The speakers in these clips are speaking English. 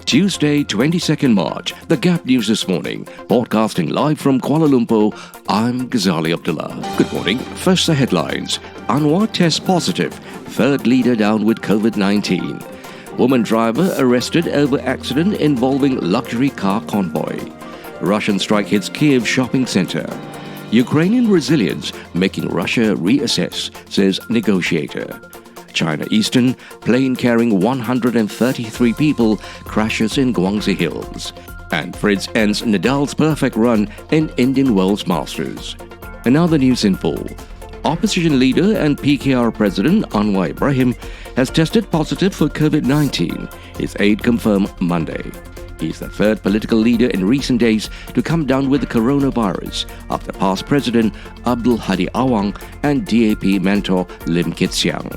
Tuesday, 22nd March, The Gap News this morning. Broadcasting live from Kuala Lumpur, I'm Ghazali Abdullah. Good morning. First, the headlines. Anwar tests positive. Third leader down with COVID-19. Woman driver arrested over accident involving luxury car convoy. Russian strike hits Kyiv shopping center. Ukrainian resilience making Russia reassess, says negotiator. China Eastern, plane carrying 133 people crashes in Guangxi Hills. And Fritz ends Nadal's perfect run in Indian World Masters. And now the news in full. Opposition leader and PKR President Anwar Ibrahim has tested positive for COVID-19, his aide confirmed Monday. He's the third political leader in recent days to come down with the coronavirus after past President Abdul Hadi Awang and DAP mentor Lim Kit Siang.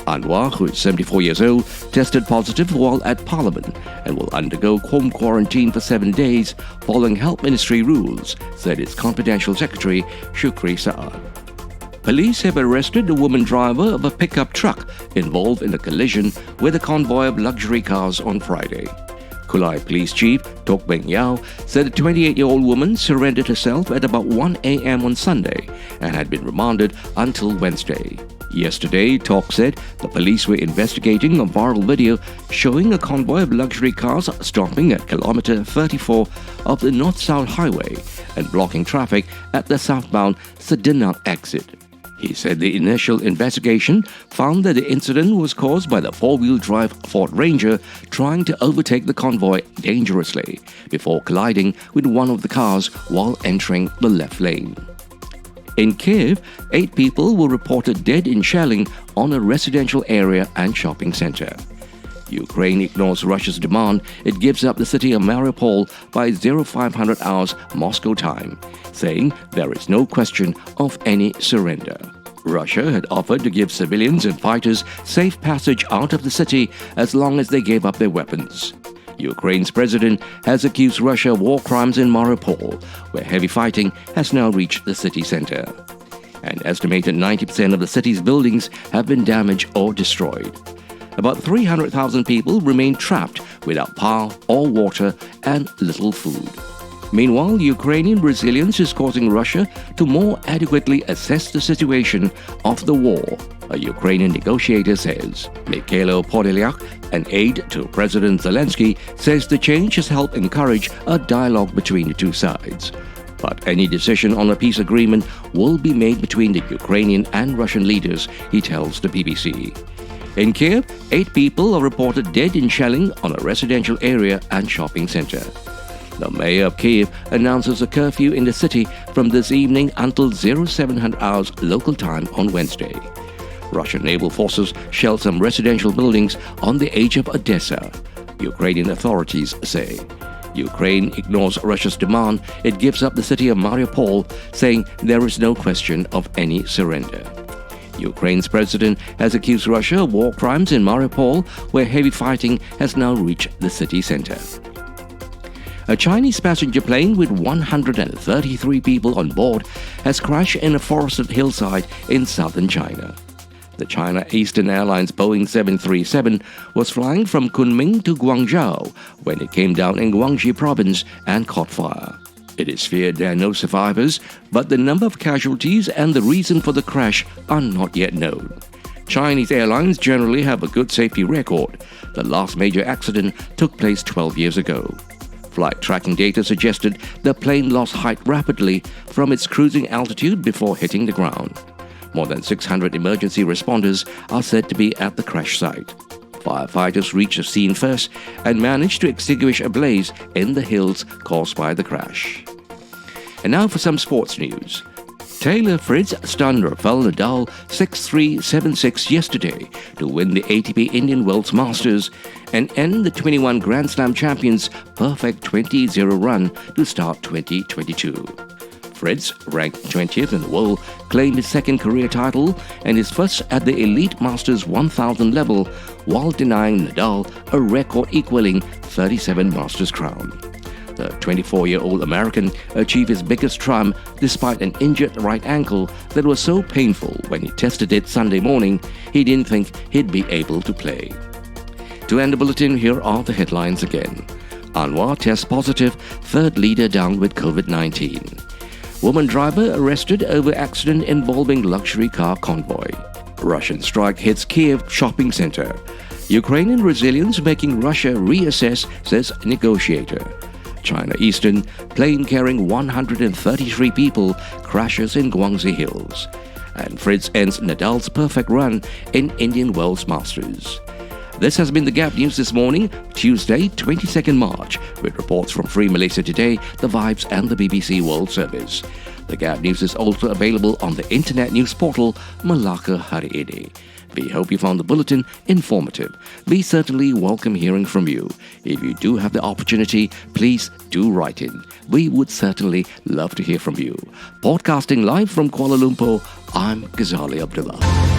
Anwar, who is 74 years old, tested positive while at Parliament and will undergo home quarantine for 7 days following Health Ministry rules, said its confidential secretary Shukri Saad. Police have arrested the woman driver of a pickup truck involved in a collision with a convoy of luxury cars on Friday. Kulai Police Chief Tok Beng Yao said the 28-year-old woman surrendered herself at about 1 a.m. on Sunday and had been remanded until Wednesday. Yesterday, Tok said the police were investigating a viral video showing a convoy of luxury cars stopping at kilometer 34 of the North-South Highway and blocking traffic at the southbound Sedinang exit. He said the initial investigation found that the incident was caused by the four-wheel drive Ford Ranger trying to overtake the convoy dangerously before colliding with one of the cars while entering the left lane. In Kyiv, 8 people were reported dead in shelling on a residential area and shopping center. Ukraine ignores Russia's demand it gives up the city of Mariupol by 0500 hours Moscow time, saying there is no question of any surrender. Russia had offered to give civilians and fighters safe passage out of the city as long as they gave up their weapons. Ukraine's president has accused Russia of war crimes in Mariupol, where heavy fighting has now reached the city center. An estimated 90% of the city's buildings have been damaged or destroyed. About 300,000 people remain trapped without power or water and little food. Meanwhile, Ukrainian resilience is causing Russia to more adequately assess the situation of the war, a Ukrainian negotiator says. Mikhailo Podolyak, an aide to President Zelensky, says the change has helped encourage a dialogue between the two sides. But any decision on a peace agreement will be made between the Ukrainian and Russian leaders, he tells the BBC. In Kyiv, 8 people are reported dead in shelling on a residential area and shopping center. The mayor of Kyiv announces a curfew in the city from this evening until 0700 hours local time on Wednesday. Russian naval forces shelled some residential buildings on the edge of Odessa, Ukrainian authorities say. Ukraine ignores Russia's demand it gives up the city of Mariupol, saying there is no question of any surrender. Ukraine's president has accused Russia of war crimes in Mariupol, where heavy fighting has now reached the city center. A Chinese passenger plane with 133 people on board has crashed in a forested hillside in southern China. The China Eastern Airlines Boeing 737 was flying from Kunming to Guangzhou when it came down in Guangxi province and caught fire. It is feared there are no survivors, but the number of casualties and the reason for the crash are not yet known. Chinese airlines generally have a good safety record. The last major accident took place 12 years ago. Flight tracking data suggested the plane lost height rapidly from its cruising altitude before hitting the ground. More than 600 emergency responders are said to be at the crash site. Firefighters reached the scene first and managed to extinguish a blaze in the hills caused by the crash. And now for some sports news. Taylor Fritz stunned Rafael Nadal 6-3, 7-6 yesterday to win the ATP Indian Wells Masters and end the 21 Grand Slam champions' perfect 20-0 run to start 2022. Fritz, ranked 20th in the world, claimed his second career title and his first at the Elite Masters 1000 level, while denying Nadal a record equaling 37 Masters crown. The 24-year-old American achieved his biggest triumph despite an injured right ankle that was so painful when he tested it Sunday morning he didn't think he'd be able to play. To end the bulletin, here are the headlines again. Anwar tests positive, third leader down with COVID-19. Woman driver arrested over accident involving luxury car convoy. Russian strike hits Kyiv shopping center. Ukrainian resilience making Russia reassess, says negotiator. China Eastern plane carrying 133 people crashes in Guangxi hills. And Fritz ends Nadal's perfect run in Indian Wells Masters. This has been the Gap News this morning, Tuesday, 22nd March, with reports from Free Malaysia Today, The Vibes and the BBC World Service. The Gap News is also available on the internet news portal Melaka Hari Ini. We hope you found the bulletin informative. We certainly welcome hearing from you. If you do have the opportunity, please do write in. We would certainly love to hear from you. Podcasting live from Kuala Lumpur, I'm Ghazali Abdullah.